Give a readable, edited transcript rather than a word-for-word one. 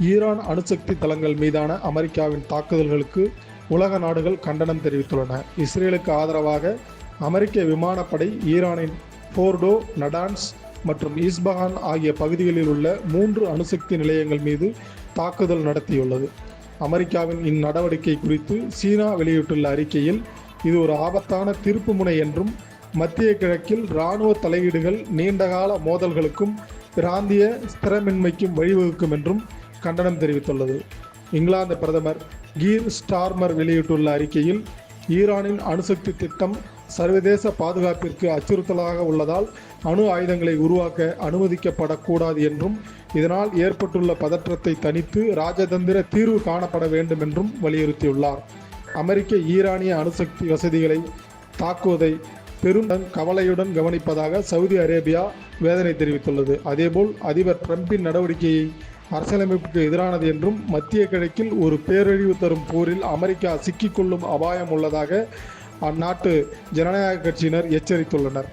Iran அணுசக்தி தளங்கள் மீதான அமெரிக்காவின் தாக்குதல்களுக்கு உலக நாடுகள் கண்டனம் தெரிவித்துள்ளன. இஸ்ரேலுக்கு ஆதரவாக அமெரிக்க விமானப்படை ஈரானின் போர்டோ, நடான்ஸ் மற்றும் இஸ்பஹான் ஆகிய பகுதிகளில் உள்ள 3 அணுசக்தி நிலையங்கள் மீது தாக்குதல் நடத்தியுள்ளது. அமெரிக்காவின் இந்நடவடிக்கை குறித்து சீனா வெளியிட்டுள்ள அறிக்கையில், இது ஒரு ஆபத்தான திருப்புமுனை என்றும் மத்திய கிழக்கில் இராணுவ தலையீடுகள் நீண்டகால மோதல்களுக்கும் பிராந்திய ஸ்திரமின்மைக்கும் வழிவகுக்கும் என்றும் கண்டனம் தெரிவித்துள்ளது. இங்கிலாந்து பிரதமர் கீர் ஸ்டார்மர் வெளியிட்டுள்ள அறிக்கையில், ஈரானின் அணுசக்தி திட்டம் சர்வதேச பாதுகாப்பிற்கு அச்சுறுத்தலாக உள்ளதால் அணு ஆயுதங்களை உருவாக்க அனுமதிக்கப்படக்கூடாது என்றும், இதனால் ஏற்பட்டுள்ள பதற்றத்தை தணித்து ராஜதந்திர தீர்வு காணப்பட வேண்டும் என்றும் வலியுறுத்தியுள்ளார். அமெரிக்க ஈரானிய அணுசக்தி வசதிகளை தாக்குவதை பெரும் கவலையுடன் கவனிப்பதாக சவுதி அரேபியா வேதனை தெரிவித்துள்ளது. அதேபோல் அதிபர் டிரம்பின் நடவடிக்கையை அரசியலமைப்புக்கு எதிரானது என்றும், மத்திய கிழக்கில் ஒரு பேரழிவு தரும் போரில் அமெரிக்கா சிக்கிக்கொள்ளும் அபாயம் உள்ளதாக அந்நாட்டு ஜனநாயக கட்சியினர் எச்சரித்துள்ளனர்.